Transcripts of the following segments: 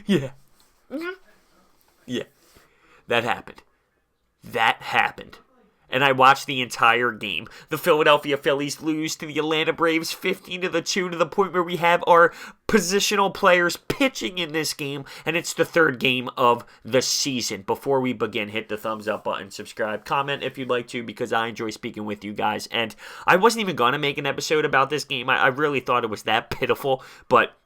Yeah. Yeah. That happened. That happened. And I watched the entire game. The Philadelphia Phillies lose to the Atlanta Braves 15-2 to the point where we have our positional players pitching in this game. And it's the third game of the season. Before we begin, hit the thumbs up button, subscribe, comment if you'd like to, because I enjoy speaking with you guys. And I wasn't even going to make an episode about this game. I really thought it was that pitiful, but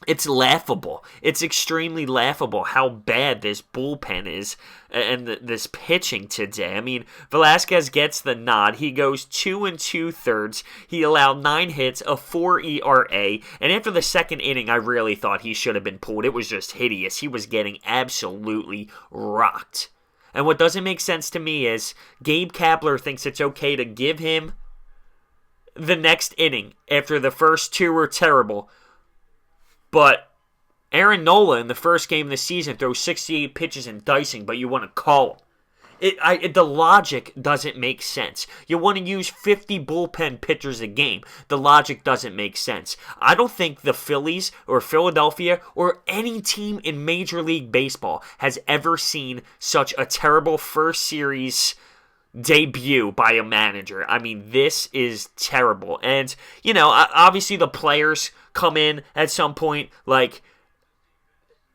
it's laughable. It's extremely laughable how bad this bullpen is and this pitching today. I mean, Velasquez gets the nod. He goes 2 2/3. He allowed 9 hits, a 4 ERA, and after the second inning, I really thought he should have been pulled. It was just hideous. He was getting absolutely rocked. And what doesn't make sense to me is Gabe Kapler thinks it's okay to give him the next inning after the first 2 were terrible. But Aaron Nola in the first game of the season throws 68 pitches in dicing, but you want to call him. The logic doesn't make sense. You want to use 50 bullpen pitchers a game. The logic doesn't make sense. I don't think the Phillies or Philadelphia or any team in Major League Baseball has ever seen such a terrible first series debut by a manager. I mean, this is terrible. And, obviously the players come in at some point, like,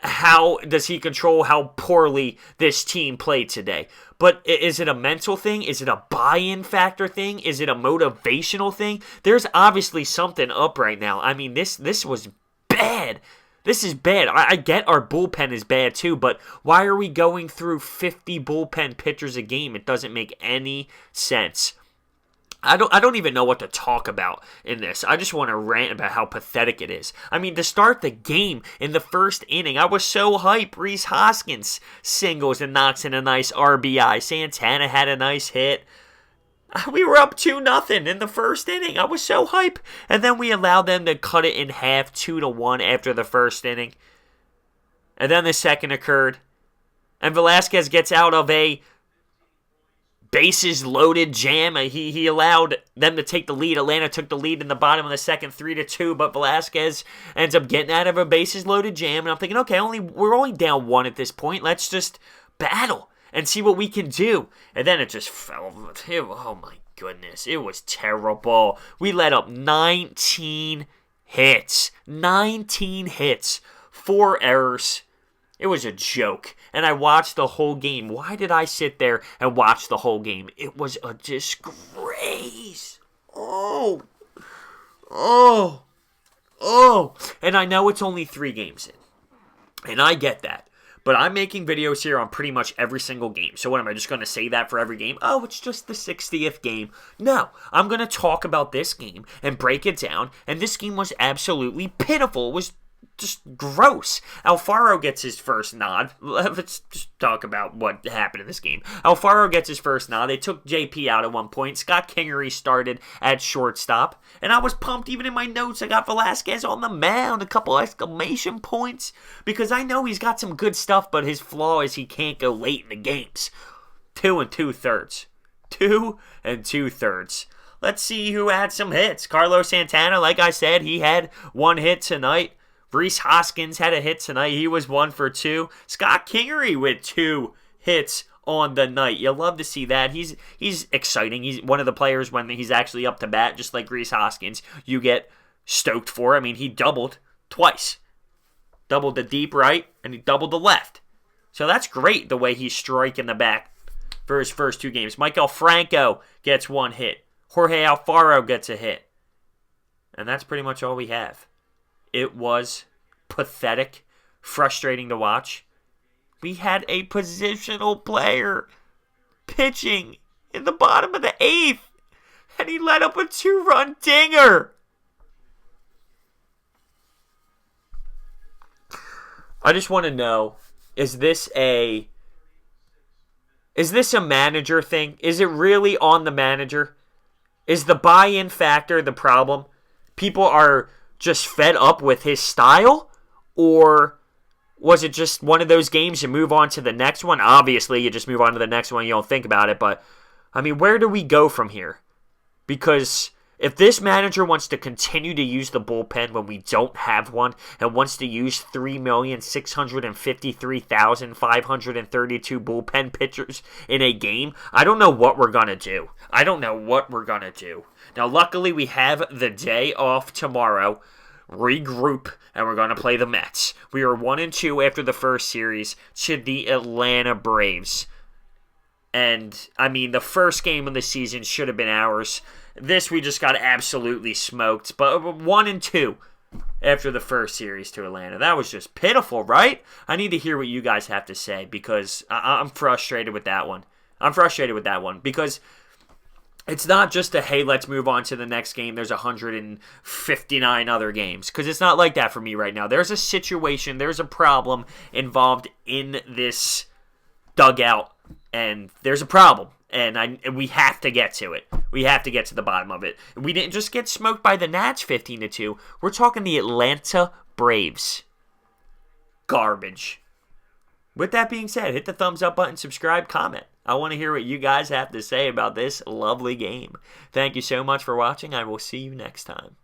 how does he control how poorly this team played today? But is it a mental thing? Is it a buy-in factor thing? Is it a motivational thing? There's obviously something up right now. I mean, this was bad. This is bad. I get our bullpen is bad too, but why are we going through 50 bullpen pitchers a game? It doesn't make any sense. I don't even know what to talk about in this. I just want to rant about how pathetic it is. I mean, to start the game in the first inning, I was so hyped. Rhys Hoskins singles and knocks in a nice RBI. Santana had a nice hit. We were up 2-0 in the first inning. I was so hyped. And then we allowed them to cut it in half, 2-1 after the first inning. And then the second occurred. And Velasquez gets out of a bases loaded jam. He allowed them to take the lead. Atlanta took the lead in the bottom of the second 3-2, but Velasquez ends up getting out of a bases loaded jam. And I'm thinking, okay, we're only down 1 at this point. Let's just battle and see what we can do. And then it just fell. Oh my goodness. It was terrible. We let up 19 hits. 19 hits. 4 errors. It was a joke. And I watched the whole game. Why did I sit there and watch the whole game? It was a disgrace. Oh. And I know it's only 3 games in. And I get that. But I'm making videos here on pretty much every single game. So what, am I just going to say that for every game? Oh, it's just the 60th game. No, I'm going to talk about this game and break it down. And this game was absolutely pitiful. It was just gross. Alfaro gets his first nod. Let's just talk about what happened in this game. Alfaro gets his first nod. They took JP out at one point. Scott Kingery started at shortstop. And I was pumped. Even in my notes, I got Velasquez on the mound. A couple exclamation points. Because I know he's got some good stuff, but his flaw is he can't go late in the games. 2 2/3. 2 2/3. Let's see who had some hits. Carlos Santana, like I said, he had 1 hit tonight. Rhys Hoskins had a hit tonight. He was 1 for 2. Scott Kingery with 2 hits on the night. You love to see that. He's exciting. He's one of the players when he's actually up to bat, just like Rhys Hoskins, you get stoked for. I mean, he doubled twice. Doubled the deep right, and he doubled the left. So that's great, the way he's striking the back for his first 2 games. Michael Franco gets 1 hit. Jorge Alfaro gets a hit. And that's pretty much all we have. It was pathetic, frustrating to watch. We had a positional player pitching in the bottom of the 8th, and he let up a 2-run dinger. I just want to know, is this a manager thing? Is it really on the manager? Is the buy-in factor the problem? People are just fed up with his style? Or was it just one of those games you move on to the next one? Obviously, you just move on to the next one. You don't think about it. But, I mean, where do we go from here? Because if this manager wants to continue to use the bullpen when we don't have one and wants to use 3,653,532 bullpen pitchers in a game, I don't know what we're going to do. Now, luckily, we have the day off tomorrow, regroup, and we're going to play the Mets. We are 1-2 after the first series to the Atlanta Braves. And, I mean, the first game of the season should have been ours. This, we just got absolutely smoked. But 1-2 after the first series to Atlanta. That was just pitiful, right? I need to hear what you guys have to say because I'm frustrated with that one. Because it's not just a, hey, let's move on to the next game. There's 159 other games. Because it's not like that for me right now. There's a situation, there's a problem involved in this dugout. And there's a problem. And we have to get to it. We have to get to the bottom of it. We didn't just get smoked by the Nats 15-2. We're talking the Atlanta Braves. Garbage. With that being said, hit the thumbs up button, subscribe, comment. I want to hear what you guys have to say about this lovely game. Thank you so much for watching. I will see you next time.